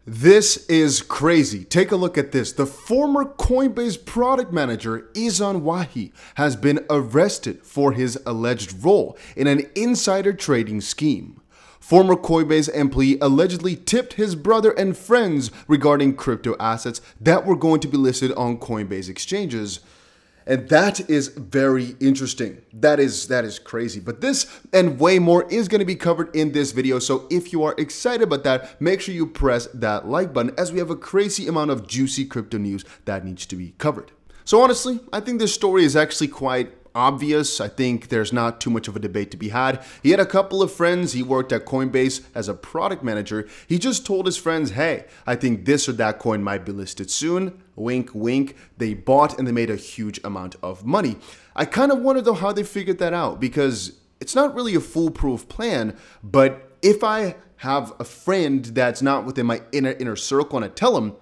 This is crazy. Take a look at this. The former Coinbase product manager, Ihsan Wahi, has been arrested for his alleged role in an insider trading scheme. Former Coinbase employee allegedly tipped his brother and friends regarding crypto assets that were going to be listed on Coinbase exchanges. And that is very interesting. That is crazy. But this and way more is going to be covered in this video. So if you are excited about that, make sure you press that like button as we have a crazy amount of juicy crypto news that needs to be covered. So honestly, I think this story is actually quite obvious. I think there's not too much of a debate to be had. He had a couple of friends. He worked at Coinbase as a product manager. He just told his friends, hey, I think this or that coin might be listed soon. Wink, wink. They bought and they made a huge amount of money. I kind of wonder though how they figured that out, because it's not really a foolproof plan. But if I have a friend that's not within my inner circle and I tell them,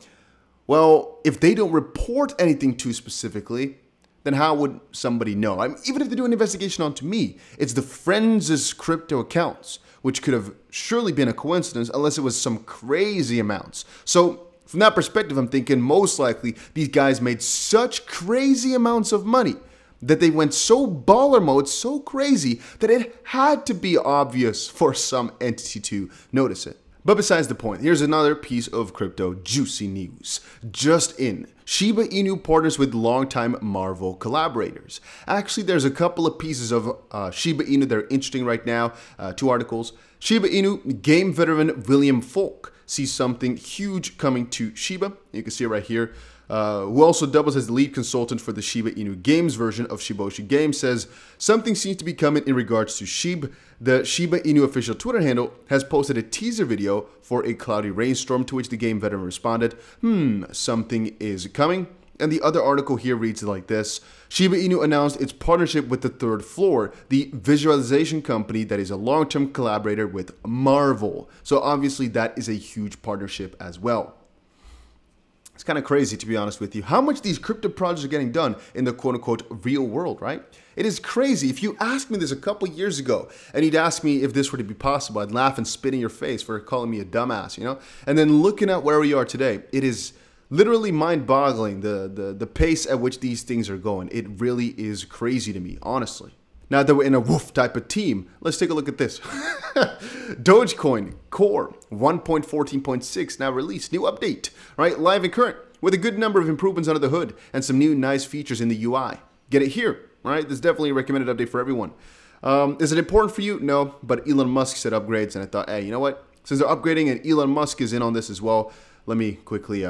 well, if they don't report anything too specifically, then how would somebody know? I mean, even if they do an investigation onto me, it's the friends' crypto accounts, which could have surely been a coincidence unless it was some crazy amounts. So from that perspective, I'm thinking most likely these guys made such crazy amounts of money that they went so baller mode, so crazy, that it had to be obvious for some entity to notice it. But besides the point, here's another piece of crypto juicy news. Just in, Shiba Inu partners with longtime Marvel collaborators. Actually, there's a couple of pieces of Shiba Inu that are interesting right now. Two articles. Shiba Inu game veteran William Folk sees something huge coming to Shiba. You can see it right here. Who also doubles as the lead consultant for the Shiba Inu Games version of Shiboshi Games, says something seems to be coming in regards to Shiba. The Shiba Inu official Twitter handle has posted a teaser video for a cloudy rainstorm, to which the game veteran responded, something is coming. And the other article here reads like this. Shiba Inu announced its partnership with the Third Floor, the visualization company that is a long-term collaborator with Marvel. So obviously that is a huge partnership as well. It's kind of crazy, to be honest with you, how much these crypto projects are getting done in the quote-unquote real world, right? It is crazy. If you asked me this a couple of years ago and you'd ask me if this were to be possible, I'd laugh and spit in your face for calling me a dumbass, you know? And then looking at where we are today, it is literally mind-boggling, the pace at which these things are going. It really is crazy to me, honestly. Now that we're in a woof type of team, let's take a look at this. Dogecoin Core 1.14.6 now released. New update, right? Live and current with a good number of improvements under the hood and some new nice features in the UI. Get it here, right? This is definitely a recommended update for everyone. Is it important for you? No, but Elon Musk said upgrades, and I thought, hey, you know what? Since they're upgrading and Elon Musk is in on this as well, let me quickly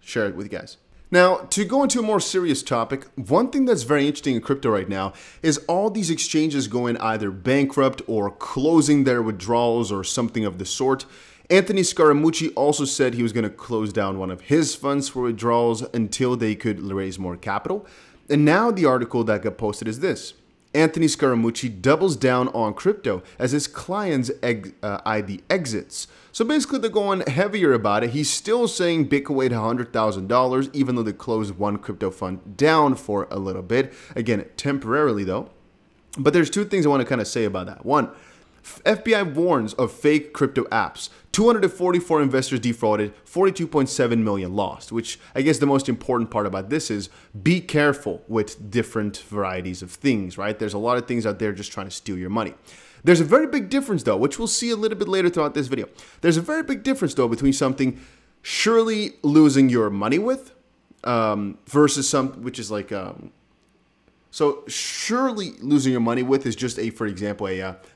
share it with you guys. Now, to go into a more serious topic, one thing that's very interesting in crypto right now is all these exchanges going either bankrupt or closing their withdrawals or something of the sort. Anthony Scaramucci also said he was going to close down one of his funds for withdrawals until they could raise more capital. And now the article that got posted is this. Anthony Scaramucci doubles down on crypto as his clients eye the exits. So basically they're going heavier about it. He's still saying Bitcoin weighed $100,000 even though they closed one crypto fund down for a little bit. Again, temporarily though. But there's two things I want to kind of say about that. One, FBI warns of fake crypto apps. 244 investors defrauded, 42.7 million lost, which I guess the most important part about this is be careful with different varieties of things, right? There's a lot of things out there just trying to steal your money. There's a very big difference though, which we'll see a little bit later throughout this video. There's a very big difference though between something surely losing your money with versus something which is like so surely losing your money with is just for example,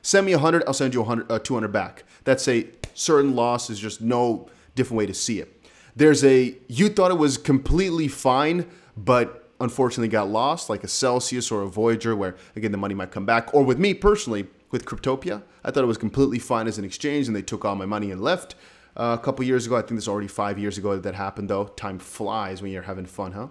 send me 100, I'll send you 200 back. That's a certain loss, is just no different way to see it. There's you thought it was completely fine, but unfortunately got lost, like a Celsius or a Voyager, where again, the money might come back. Or with me personally, with Cryptopia, I thought it was completely fine as an exchange and they took all my money and left. A couple years ago, I think this is already 5 years ago that happened though. Time flies when you're having fun, huh?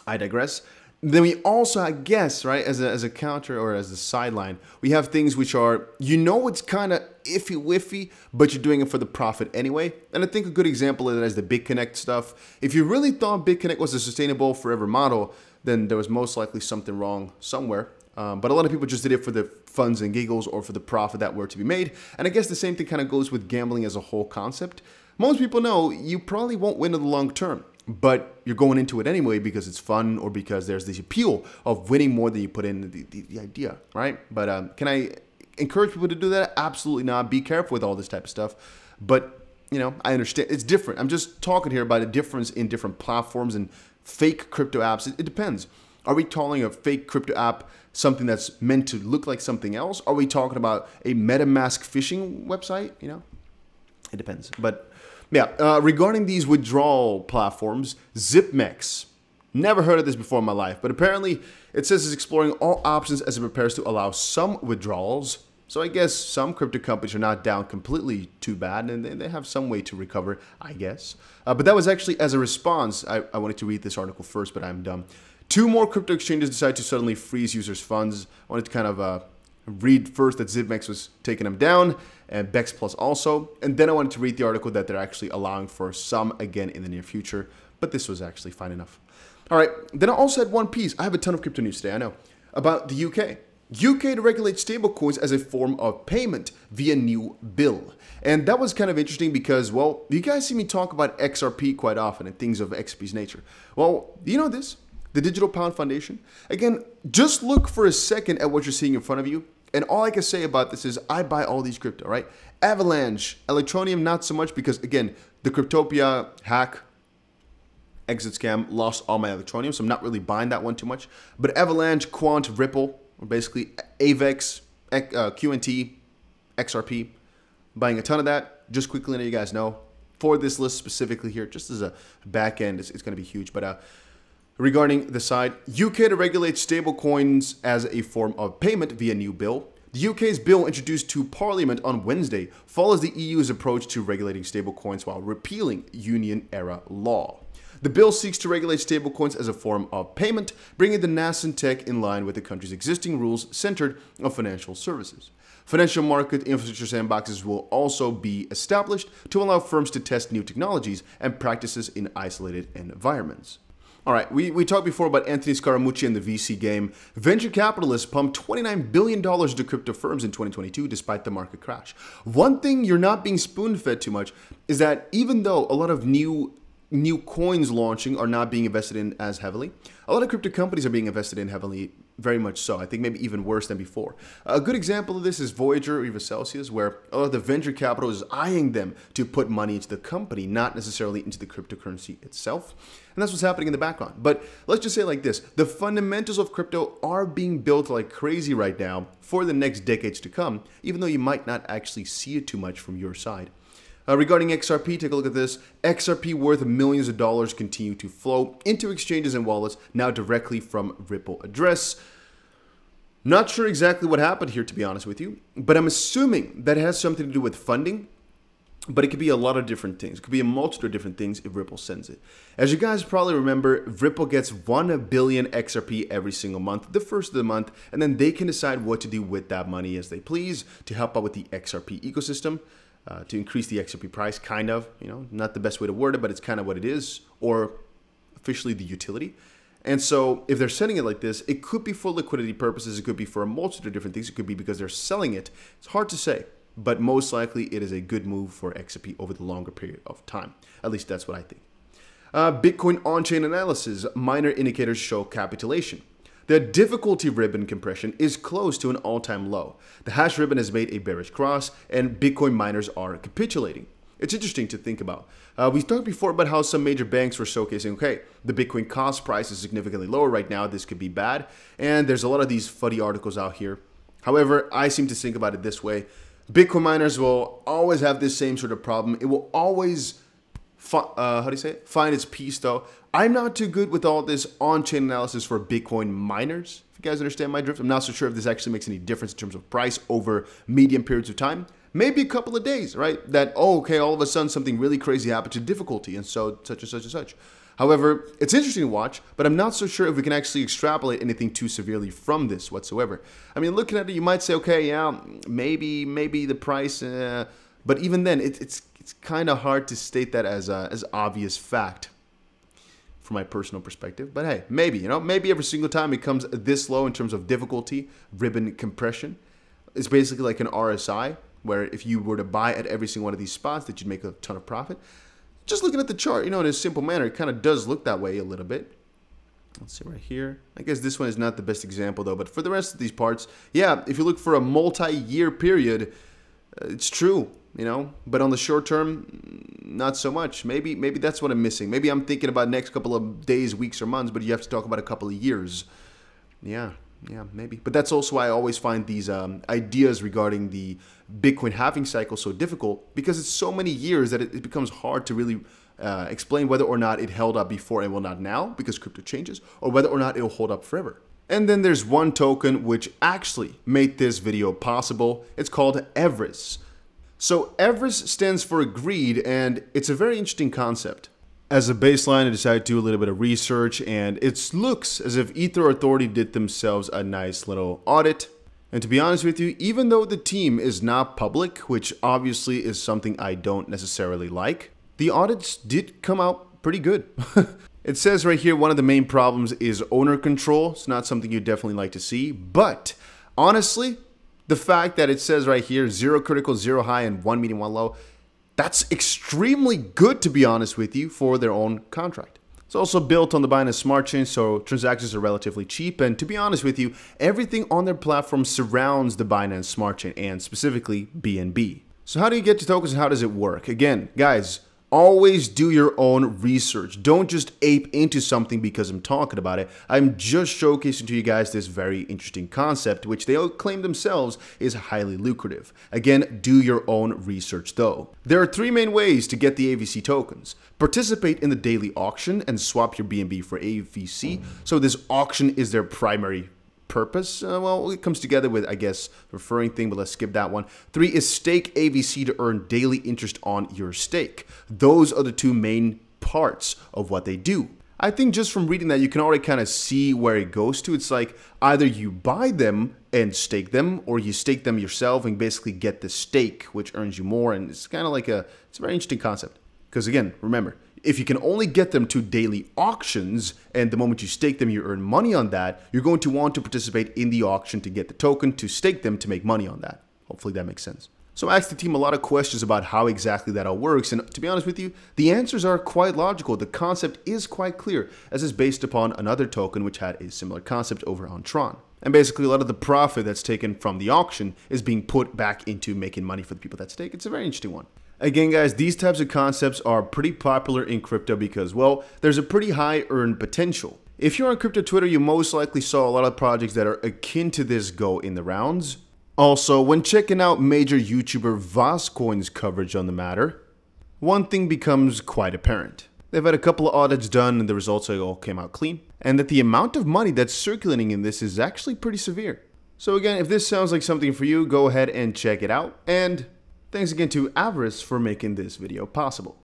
I digress. Then we also, I guess, right, as a counter or as a sideline, we have things which are, it's kind of iffy-wiffy, but you're doing it for the profit anyway. And I think a good example of that is the BitConnect stuff. If you really thought BitConnect was a sustainable forever model, then there was most likely something wrong somewhere. But a lot of people just did it for the funs and giggles or for the profit that were to be made. And I guess the same thing kind of goes with gambling as a whole concept. Most people know you probably won't win in the long term, but you're going into it anyway because it's fun or because there's this appeal of winning more than you put in the idea, right? But can I encourage people to do that? Absolutely not. Be careful with all this type of stuff. But, you know, I understand it's different. I'm just talking here about a difference in different platforms and fake crypto apps. It depends. Are we calling a fake crypto app something that's meant to look like something else? Are we talking about a MetaMask phishing website? You know, it depends. But yeah, regarding these withdrawal platforms, ZipMex. Never heard of this before in my life, but apparently it says it's exploring all options as it prepares to allow some withdrawals. So I guess some crypto companies are not down completely too bad, and they have some way to recover, I guess. But that was actually as a response. I wanted to read this article first, but I'm dumb. 2 more crypto exchanges decided to suddenly freeze users' funds. I wanted to kind of read first that ZipMex was taking them down, and Bex Plus also. And then I wanted to read the article that they're actually allowing for some again in the near future. But this was actually fine enough. All right, then I also had one piece. I have a ton of crypto news today, I know, about the UK. UK to regulate stablecoins as a form of payment via new bill. And that was kind of interesting because, well, you guys see me talk about XRP quite often and things of XRP's nature. Well, you know this? The Digital Pound Foundation. Again, just look for a second at what you're seeing in front of you. And all I can say about this is I buy all these crypto, right? Avalanche, Electronium, not so much because, again, the Cryptopia hack, exit scam, lost all my Electronium, so I'm not really buying that one too much. But Avalanche, Quant, Ripple, or basically Avex, QNT, XRP, buying a ton of that. Just quickly let you guys know, for this list specifically here, just as a back end, it's going to be huge. But regarding the side, UK to regulate stablecoins as a form of payment via new bill. The UK's bill introduced to Parliament on Wednesday follows the EU's approach to regulating stablecoins while repealing Union-era law. The bill seeks to regulate stablecoins as a form of payment, bringing the nascent tech in line with the country's existing rules centered on financial services. Financial market infrastructure sandboxes will also be established to allow firms to test new technologies and practices in isolated environments. All right, we talked before about Anthony Scaramucci and the VC game. Venture capitalists pumped $29 billion into crypto firms in 2022 despite the market crash. One thing you're not being spoon-fed too much is that even though a lot of new coins launching are not being invested in as heavily, a lot of crypto companies are being invested in heavily, very much so. I think maybe even worse than before. A good example of this is Voyager or even Celsius, where a lot of the venture capital is eyeing them to put money into the company, not necessarily into the cryptocurrency itself. And that's what's happening in the background. But let's just say it like this. The fundamentals of crypto are being built like crazy right now for the next decades to come, even though you might not actually see it too much from your side. Regarding XRP, take a look at this. XRP worth millions of dollars continue to flow into exchanges and wallets now directly from Ripple address. Not sure exactly what happened here, to be honest with you, but I'm assuming that it has something to do with funding, but it could be a lot of different things. It could be a multitude of different things if Ripple sends it. As you guys probably remember, Ripple gets 1 billion XRP every single month, the first of the month, and then they can decide what to do with that money as they please to help out with the XRP ecosystem. To increase the XRP price, kind of, you know, not the best way to word it, but it's kind of what it is, or officially the utility. And so if they're sending it like this, it could be for liquidity purposes, it could be for a multitude of different things, it could be because they're selling it. It's hard to say, but most likely it is a good move for XRP over the longer period of time. At least that's what I think. Bitcoin on-chain analysis, minor indicators show capitulation. The difficulty ribbon compression is close to an all-time low. The hash ribbon has made a bearish cross, and Bitcoin miners are capitulating. It's interesting to think about. We talked before about how some major banks were showcasing, okay, the Bitcoin cost price is significantly lower right now, this could be bad, and there's a lot of these fuddy articles out here. However, I seem to think about it this way. Bitcoin miners will always have this same sort of problem. It will always find its peace though. I'm not too good with all this on-chain analysis for Bitcoin miners. If you guys understand my drift, I'm not so sure if this actually makes any difference in terms of price over medium periods of time. Maybe a couple of days, right? That, oh, okay, all of a sudden something really crazy happened to difficulty and so such and such and such. However, it's interesting to watch, but I'm not so sure if we can actually extrapolate anything too severely from this whatsoever. I mean, looking at it, you might say, okay, yeah, maybe the price, but even then, it's kind of hard to state that as obvious fact from my personal perspective. But hey, maybe, you know, maybe every single time it comes this low in terms of difficulty, ribbon compression, it's basically like an RSI, where if you were to buy at every single one of these spots that you'd make a ton of profit. Just looking at the chart, in a simple manner, it kind of does look that way a little bit. Let's see right here. I guess this one is not the best example though, but for the rest of these parts, yeah, if you look for a multi-year period, it's true, but on the short term, not so much. Maybe that's what I'm missing. Maybe I'm thinking about next couple of days, weeks, or months, but you have to talk about a couple of years. Yeah, maybe. But that's also why I always find these ideas regarding the Bitcoin halving cycle so difficult, because it's so many years that it becomes hard to really explain whether or not it held up before and will not now, because crypto changes, or whether or not it'll hold up forever. And then there's one token which actually made this video possible. It's called Avax. So Avax stands for greed, and it's a very interesting concept. As a baseline, I decided to do a little bit of research, and it looks as if Ether Authority did themselves a nice little audit. And to be honest with you, even though the team is not public, which obviously is something I don't necessarily like, the audits did come out pretty good. It says right here, one of the main problems is owner control. It's not something you definitely like to see, but honestly, the fact that it says right here, 0 critical, 0 high, and 1 medium, 1 low, that's extremely good, to be honest with you, for their own contract. It's also built on the Binance Smart Chain, so transactions are relatively cheap. And to be honest with you, everything on their platform surrounds the Binance Smart Chain, and specifically BNB. So how do you get to tokens and how does it work? Again, guys, always do your own research. Don't just ape into something because I'm talking about it. I'm just showcasing to you guys this very interesting concept, which they claim themselves is highly lucrative. Again, do your own research though. There are 3 main ways to get the AVC tokens. Participate in the daily auction and swap your BNB for AVC. So this auction is their primary purpose. Well, it comes together with, I guess, referring thing, but let's skip that one. 3 is stake AVC to earn daily interest on your stake. Those are the 2 main parts of what they do. I think just from reading that, you can already kind of see where it goes to. It's like either you buy them and stake them, or you stake them yourself and basically get the stake, which earns you more. And it's kind of like it's a very interesting concept. Because again, remember, if you can only get them to daily auctions, and the moment you stake them, you earn money on that, you're going to want to participate in the auction to get the token, to stake them, to make money on that. Hopefully that makes sense. So I asked the team a lot of questions about how exactly that all works, and to be honest with you, the answers are quite logical. The concept is quite clear, as is based upon another token which had a similar concept over on Tron. And basically a lot of the profit that's taken from the auction is being put back into making money for the people that stake. It's a very interesting one. Again, guys, these types of concepts are pretty popular in crypto because, well, there's a pretty high earn potential. If you're on crypto Twitter, you most likely saw a lot of projects that are akin to this go in the rounds. Also, when checking out major YouTuber Voscoin's coverage on the matter, one thing becomes quite apparent. They've had a couple of audits done and the results all came out clean, and that the amount of money that's circulating in this is actually pretty severe. So again, if this sounds like something for you, go ahead and check it out. And thanks again to Avax for making this video possible.